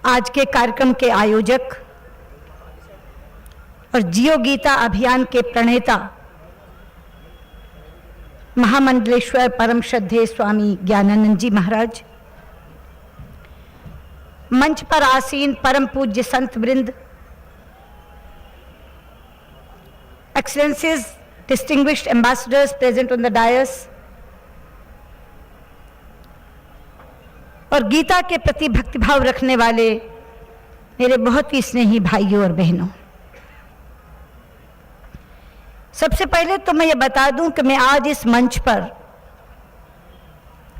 आज के कार्यक्रम के आयोजक और जियो गीता अभियान के प्रणेता महामंडलेश्वर परम श्रद्धेय स्वामी ज्ञानानंद जी महाराज, मंच पर आसीन परम पूज्य संत वृंद, excellencies, distinguished ambassadors present on the dais, और गीता के प्रति भक्तिभाव रखने वाले मेरे बहुत ही स्नेही भाइयों और बहनों, सबसे पहले तो मैं ये बता दूं कि मैं आज इस मंच पर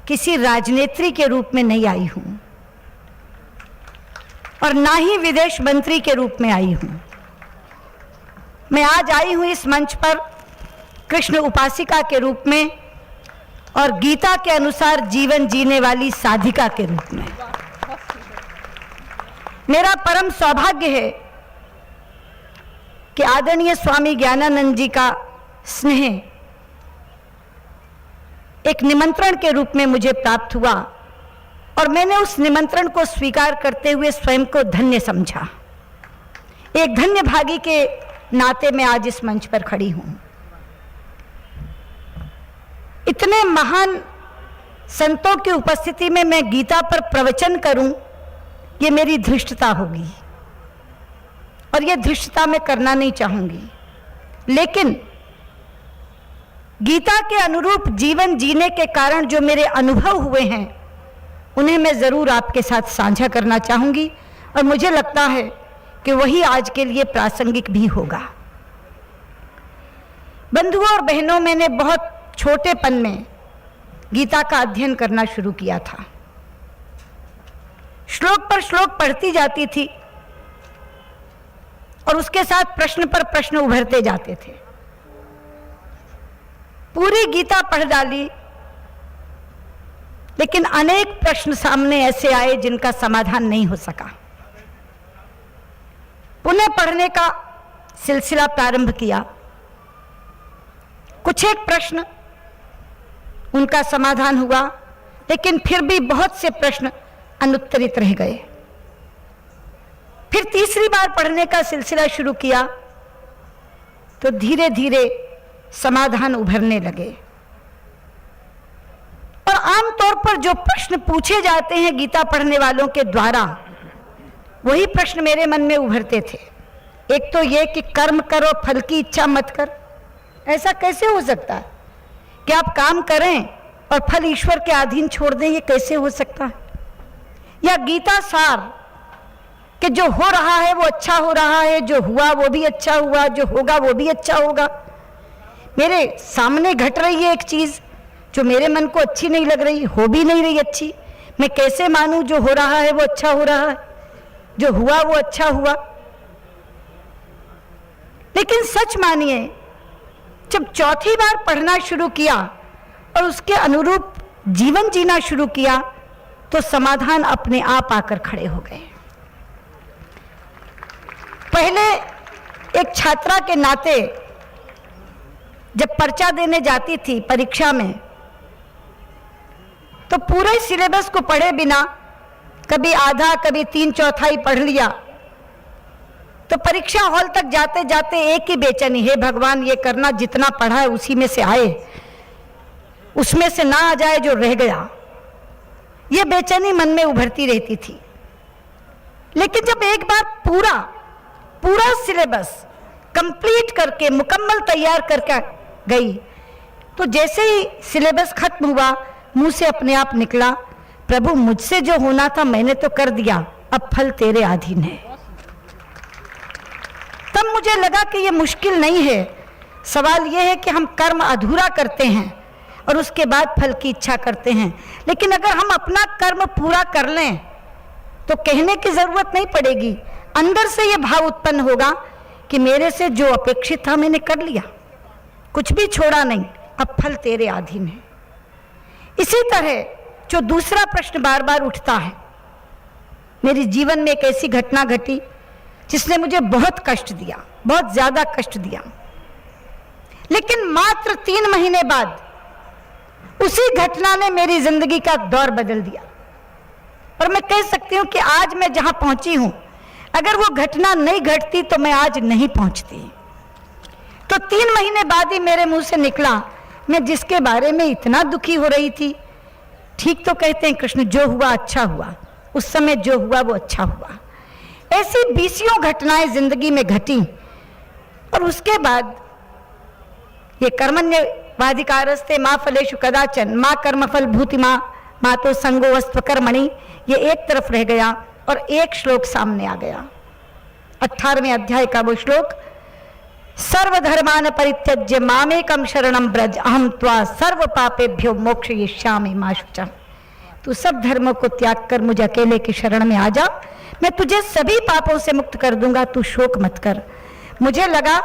किसी राजनेत्री के रूप में नहीं आई हूं और ना ही विदेश मंत्री के रूप में आई हूं। मैं आज आई हूं इस मंच पर कृष्ण उपासिका के रूप में और गीता के अनुसार जीवन जीने वाली साधिका के रूप में। मेरा परम सौभाग्य है कि आदरणीय स्वामी ज्ञानानंद जी का स्नेह एक निमंत्रण के रूप में मुझे प्राप्त हुआ और मैंने उस निमंत्रण को स्वीकार करते हुए स्वयं को धन्य समझा। एक धन्य भागी के नाते मैं आज इस मंच पर खड़ी हूं। इतने महान संतों की उपस्थिति में मैं गीता पर प्रवचन करूं, ये मेरी धृष्टता होगी और ये धृष्टता मैं करना नहीं चाहूंगी, लेकिन गीता के अनुरूप जीवन जीने के कारण जो मेरे अनुभव हुए हैं उन्हें मैं जरूर आपके साथ साझा करना चाहूंगी और मुझे लगता है कि वही आज के लिए प्रासंगिक भी होगा। बंधुओं और बहनों, मैंने बहुत छोटेपन में गीता का अध्ययन करना शुरू किया था। श्लोक पर श्लोक पढ़ती जाती थी और उसके साथ प्रश्न पर प्रश्न उभरते जाते थे। पूरी गीता पढ़ डाली, लेकिन अनेक प्रश्न सामने ऐसे आए जिनका समाधान नहीं हो सका। पुनः पढ़ने का सिलसिला प्रारंभ किया। कुछ एक प्रश्न उनका समाधान हुआ, लेकिन फिर भी बहुत से प्रश्न अनुत्तरित रह गए। फिर तीसरी बार पढ़ने का सिलसिला शुरू किया तो धीरे धीरे समाधान उभरने लगे और आमतौर पर जो प्रश्न पूछे जाते हैं गीता पढ़ने वालों के द्वारा, वही प्रश्न मेरे मन में उभरते थे। एक तो ये कि कर्म करो, फल की इच्छा मत कर। ऐसा कैसे हो सकता है कि आप काम करें और फल ईश्वर के अधीन छोड़ दें? ये कैसे हो सकता है? या गीता सार कि जो हो रहा है वो अच्छा हो रहा है, जो हुआ वो भी अच्छा हुआ, जो होगा वो भी अच्छा होगा। मेरे सामने घट रही है एक चीज जो मेरे मन को अच्छी नहीं लग रही, हो भी नहीं रही अच्छी, मैं कैसे मानूं जो हो रहा है वो अच्छा हो रहा है, जो हुआ वो अच्छा हुआ? लेकिन सच मानिए, जब चौथी बार पढ़ना शुरू किया और उसके अनुरूप जीवन जीना शुरू किया तो समाधान अपने आप आकर खड़े हो गए। पहले एक छात्रा के नाते जब पर्चा देने जाती थी परीक्षा में, तो पूरे सिलेबस को पढ़े बिना कभी आधा कभी 3/4 पढ़ लिया, तो परीक्षा हॉल तक जाते जाते एक ही बेचैनी, हे भगवान ये करना जितना पढ़ा है उसी में से आए, उसमें से ना आ जाए जो रह गया। ये बेचैनी मन में उभरती रहती थी। लेकिन जब एक बार पूरा सिलेबस कंप्लीट करके मुकम्मल तैयार करके गई, तो जैसे ही सिलेबस खत्म हुआ, मुंह से अपने आप निकला, प्रभु मुझसे जो होना था मैंने तो कर दिया, अब फल तेरे अधीन है। तब मुझे लगा कि ये मुश्किल नहीं है। सवाल ये है कि हम कर्म अधूरा करते हैं और उसके बाद फल की इच्छा करते हैं। लेकिन अगर हम अपना कर्म पूरा कर लें तो कहने की जरूरत नहीं पड़ेगी, अंदर से ये भाव उत्पन्न होगा कि मेरे से जो अपेक्षित था मैंने कर लिया, कुछ भी छोड़ा नहीं, अब फल तेरे अधीन है। इसी तरह जो दूसरा प्रश्न बार बार उठता है, मेरे जीवन में एक ऐसी घटना घटी जिसने मुझे बहुत कष्ट दिया, बहुत ज्यादा कष्ट दिया, लेकिन मात्र 3 महीने बाद उसी घटना ने मेरी जिंदगी का दौर बदल दिया। और मैं कह सकती हूँ कि आज मैं जहाँ पहुँची हूँ, अगर वो घटना नहीं घटती तो मैं आज नहीं पहुँचती। तो 3 महीने बाद ही मेरे मुंह से निकला, मैं जिसके बारे में इतना दुखी हो रही थी। ठीक तो कहते हैं कृष्ण, जो हुआ अच्छा हुआ, उस समय जो हुआ वो अच्छा हुआ। ऐसी 20 घटनाएं जिंदगी में घटी और उसके बाद ये कर्मण्यवाधिकारस्ते माँ फलेषु कदाचन माँ कर्मफल भूति माँ तो संगो वस्त्व कर्मणि, ये एक तरफ रह गया और एक श्लोक सामने आ गया, 18वें अध्याय का वो श्लोक, सर्वधर्मान परित्यज्य मामेकम शरणम ब्रज अहम त्वा सर्व पापेभ्यो मोक्षयिष्यामि मा शुचः। तू सब धर्मों को त्याग कर मुझे अकेले की शरण में आ जा, मैं तुझे सभी पापों से मुक्त कर दूंगा, तू शोक मत कर। मुझे लगा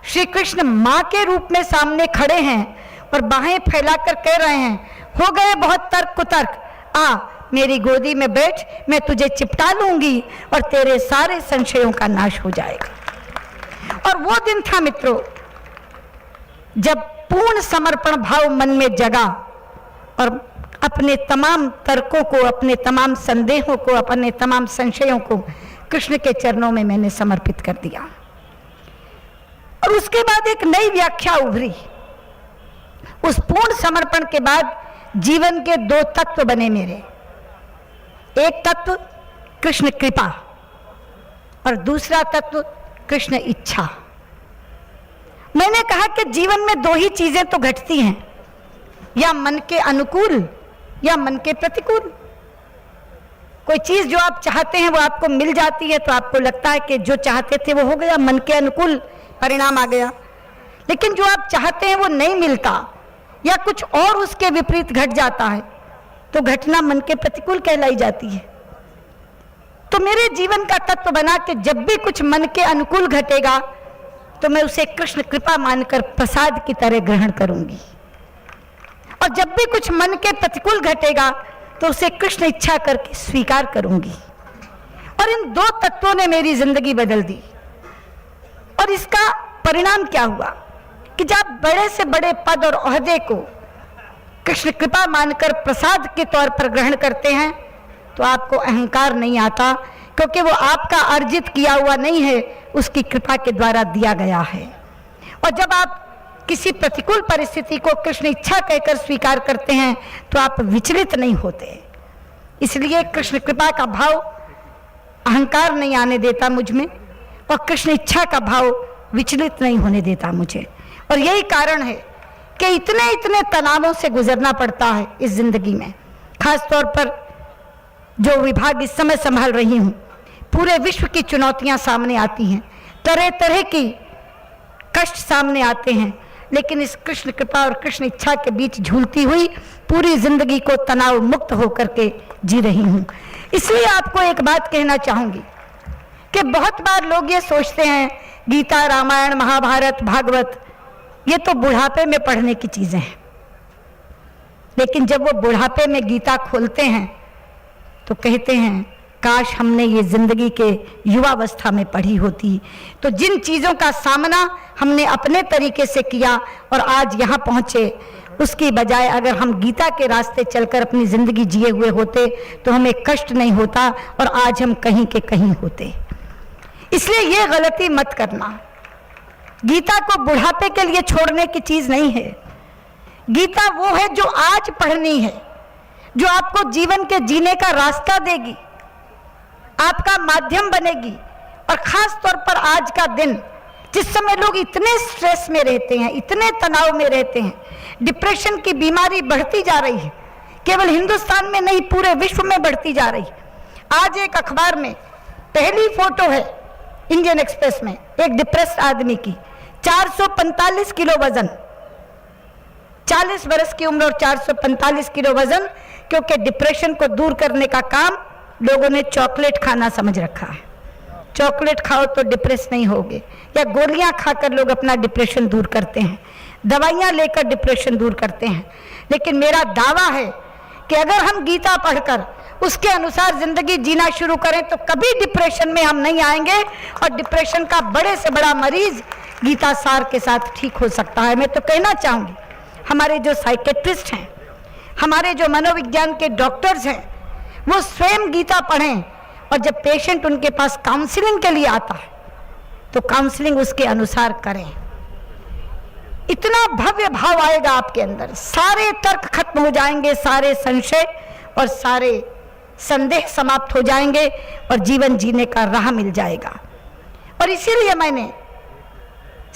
श्री कृष्ण माँ के रूप में सामने खड़े हैं और बाहें फैलाकर कह रहे हैं, हो गए बहुत तर्क कुतर्क, आ मेरी गोदी में बैठ, मैं तुझे चिपटा लूंगी और तेरे सारे संशयों का नाश हो जाएगा। और वो दिन था मित्रों, जब पूर्ण समर्पण भाव मन में जगा और अपने तमाम तर्कों को, अपने तमाम संदेहों को, अपने तमाम संशयों को कृष्ण के चरणों में मैंने समर्पित कर दिया। और उसके बाद एक नई व्याख्या उभरी। उस पूर्ण समर्पण के बाद जीवन के 2 तत्व बने मेरे। एक तत्व कृष्ण कृपा और दूसरा तत्व कृष्ण इच्छा। मैंने कहा कि जीवन में 2 ही चीजें तो घटती हैं, या मन के अनुकूल या मन के प्रतिकूल। कोई चीज जो आप चाहते हैं वो आपको मिल जाती है तो आपको लगता है कि जो चाहते थे वो हो गया, मन के अनुकूल परिणाम आ गया। लेकिन जो आप चाहते हैं वो नहीं मिलता या कुछ और उसके विपरीत घट जाता है तो घटना मन के प्रतिकूल कहलाई जाती है। तो मेरे जीवन का तत्व बना कि जब भी कुछ मन के अनुकूल घटेगा तो मैं उसे कृष्ण कृपा मानकर प्रसाद की तरह ग्रहण करूंगी, और जब भी कुछ मन के प्रतिकूल घटेगा तो उसे कृष्ण इच्छा करके स्वीकार करूंगी। और इन 2 तत्वों ने मेरी जिंदगी बदल दी। और इसका परिणाम क्या हुआ कि जब बड़े से बड़े पद और ओहदे को कृष्ण कृपा मानकर प्रसाद के तौर पर ग्रहण करते हैं तो आपको अहंकार नहीं आता, क्योंकि वो आपका अर्जित किया हुआ नहीं है, उसकी कृपा के द्वारा दिया गया है। और जब आप किसी प्रतिकूल परिस्थिति को कृष्ण इच्छा कहकर स्वीकार करते हैं तो आप विचलित नहीं होते। इसलिए कृष्ण कृपा का भाव अहंकार नहीं आने देता मुझ में, और कृष्ण इच्छा का भाव विचलित नहीं होने देता मुझे। और यही कारण है कि इतने इतने तनावों से गुजरना पड़ता है इस जिंदगी में। खास तौर पर जो विभाग इस समय संभाल रही हूँ, पूरे विश्व की चुनौतियाँ सामने आती हैं, तरह तरह की कष्ट सामने आते हैं, लेकिन इस कृष्ण कृपा और कृष्ण इच्छा के बीच झूलती हुई पूरी जिंदगी को तनाव मुक्त होकर के जी रही हूँ। इसलिए आपको एक बात कहना चाहूँगी कि बहुत बार लोग ये सोचते हैं गीता, रामायण, महाभारत, भागवत ये तो बुढ़ापे में पढ़ने की चीज़ें हैं, लेकिन जब वो बुढ़ापे में गीता खोलते हैं तो कहते हैं काश हमने ये जिंदगी के युवावस्था में पढ़ी होती। तो जिन चीज़ों का सामना हमने अपने तरीके से किया और आज यहाँ पहुँचे, उसकी बजाय अगर हम गीता के रास्ते चलकर अपनी ज़िंदगी जिए हुए होते तो हमें कष्ट नहीं होता और आज हम कहीं के कहीं होते। इसलिए ये गलती मत करना। गीता को बुढ़ापे के लिए छोड़ने की चीज़ नहीं है। गीता वो है जो आज पढ़नी है, जो आपको जीवन के जीने का रास्ता देगी, आपका माध्यम बनेगी। और खास तौर पर आज का दिन, जिस समय लोग इतने स्ट्रेस में रहते हैं, इतने तनाव में रहते हैं, डिप्रेशन की बीमारी बढ़ती जा रही है, केवल हिंदुस्तान में नहीं पूरे विश्व में बढ़ती जा रही है। आज एक अखबार में पहली फोटो है इंडियन एक्सप्रेस में एक डिप्रेस्ड आदमी की, 445 किलो वजन, 40 वर्ष की उम्र और 445 किलो वजन, क्योंकि डिप्रेशन को दूर करने का काम लोगों ने चॉकलेट खाना समझ रखा है। चॉकलेट खाओ तो डिप्रेस नहीं होगे, या गोलियां खाकर लोग अपना डिप्रेशन दूर करते हैं, दवाइयां लेकर डिप्रेशन दूर करते हैं। लेकिन मेरा दावा है कि अगर हम गीता पढ़कर उसके अनुसार जिंदगी जीना शुरू करें तो कभी डिप्रेशन में हम नहीं आएंगे, और डिप्रेशन का बड़े से बड़ा मरीज गीता सार के साथ ठीक हो सकता है। मैं तो कहना चाहूँगी हमारे जो साइकेट्रिस्ट हैं, हमारे जो मनोविज्ञान के डॉक्टर्स हैं, वो स्वयं गीता पढ़ें, और जब पेशेंट उनके पास काउंसलिंग के लिए आता है तो काउंसलिंग उसके अनुसार करें। इतना भव्य भाव आएगा आपके अंदर, सारे तर्क खत्म हो जाएंगे, सारे संशय और सारे संदेह समाप्त हो जाएंगे और जीवन जीने का राह मिल जाएगा। और इसीलिए मैंने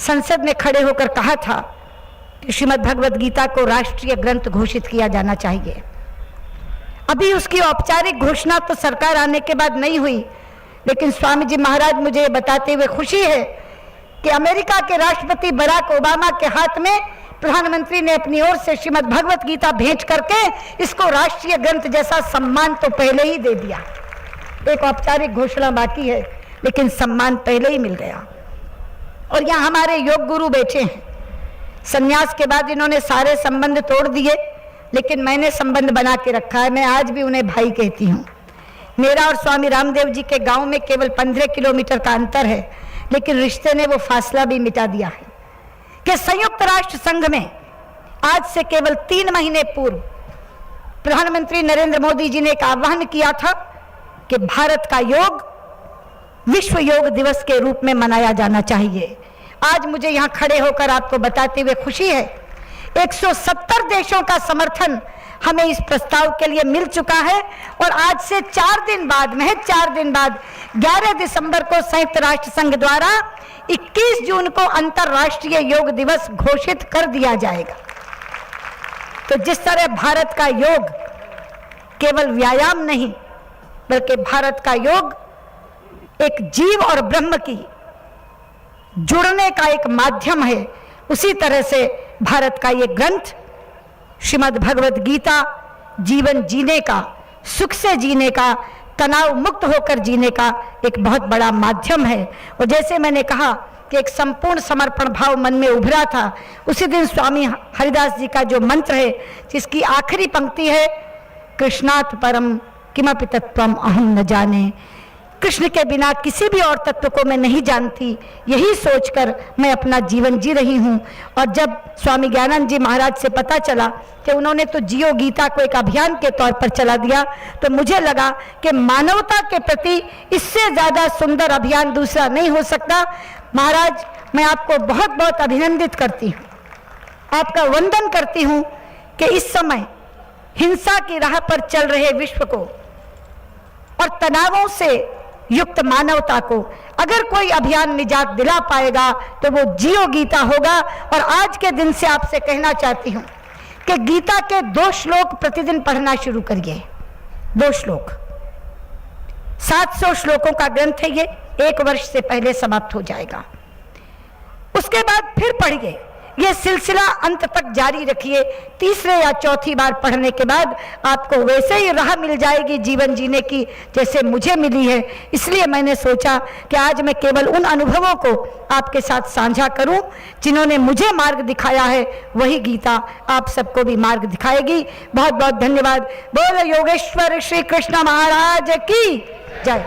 संसद में खड़े होकर कहा था कि श्रीमद् भगवद गीता को राष्ट्रीय ग्रंथ घोषित किया जाना चाहिए। अभी उसकी औपचारिक घोषणा तो सरकार आने के बाद नहीं हुई, लेकिन स्वामी जी महाराज मुझे बताते हुए खुशी है कि अमेरिका के राष्ट्रपति बराक ओबामा के हाथ में प्रधानमंत्री ने अपनी ओर से श्रीमद् भगवत गीता भेंट करके इसको राष्ट्रीय ग्रंथ जैसा सम्मान तो पहले ही दे दिया। एक औपचारिक घोषणा बाकी है, लेकिन सम्मान पहले ही मिल गया। और यहाँ हमारे योग गुरु बैठे हैं। संन्यास के बाद इन्होंने सारे संबंध तोड़ दिए, लेकिन मैंने संबंध बना के रखा है। मैं आज भी उन्हें भाई कहती हूँ। मेरा और स्वामी रामदेव जी के गांव में केवल 15 किलोमीटर का अंतर है, लेकिन रिश्ते ने वो फासला भी मिटा दिया है कि संयुक्त राष्ट्र संघ में आज से केवल 3 महीने पूर्व प्रधानमंत्री नरेंद्र मोदी जी ने एक आह्वान किया था कि भारत का योग विश्व योग दिवस के रूप में मनाया जाना चाहिए। आज मुझे यहाँ खड़े होकर आपको बताते हुए खुशी है, 170 देशों का समर्थन हमें इस प्रस्ताव के लिए मिल चुका है। और आज से 4 दिन बाद, महज 4 दिन बाद 11 दिसंबर को संयुक्त राष्ट्र संघ द्वारा 21 जून को अंतर्राष्ट्रीय योग दिवस घोषित कर दिया जाएगा। तो जिस तरह भारत का योग केवल व्यायाम नहीं, बल्कि भारत का योग एक जीव और ब्रह्म की जुड़ने का एक माध्यम है, उसी तरह से भारत का ये ग्रंथ श्रीमद् भगवद गीता जीवन जीने का, सुख से जीने का, तनाव मुक्त होकर जीने का एक बहुत बड़ा माध्यम है। और जैसे मैंने कहा कि एक संपूर्ण समर्पण भाव मन में उभरा था, उसी दिन स्वामी हरिदास जी का जो मंत्र है, जिसकी आखिरी पंक्ति है, कृष्णात् परम किमपि तत्त्वम् अहं न जाने, कृष्ण के बिना किसी भी और तत्व को मैं नहीं जानती, यही सोचकर मैं अपना जीवन जी रही हूँ। और जब स्वामी ज्ञानानंद जी महाराज से पता चला कि उन्होंने तो जियो गीता को एक अभियान के तौर पर चला दिया, तो मुझे लगा कि मानवता के प्रति इससे ज़्यादा सुंदर अभियान दूसरा नहीं हो सकता। महाराज, मैं आपको बहुत बहुत अभिनंदित करती हूँ, आपका वंदन करती हूँ कि इस समय हिंसा की राह पर चल रहे विश्व को और तनावों से युक्त मानवता को अगर कोई अभियान निजात दिला पाएगा तो वो जियो गीता होगा। और आज के दिन से आपसे कहना चाहती हूँ कि गीता के 2 श्लोक प्रतिदिन पढ़ना शुरू करिए। 2 श्लोक, 700 श्लोकों का ग्रंथ है ये, 1 वर्ष से पहले समाप्त हो जाएगा। उसके बाद फिर पढ़िए, ये सिलसिला अंत तक जारी रखिए। 3रे या 4थी बार पढ़ने के बाद आपको वैसे ही राह मिल जाएगी जीवन जीने की जैसे मुझे मिली है। इसलिए मैंने सोचा कि आज मैं केवल उन अनुभवों को आपके साथ साझा करूं जिन्होंने मुझे मार्ग दिखाया है, वही गीता आप सबको भी मार्ग दिखाएगी। बहुत बहुत धन्यवाद। बोलो योगेश्वर श्री कृष्ण महाराज की जय।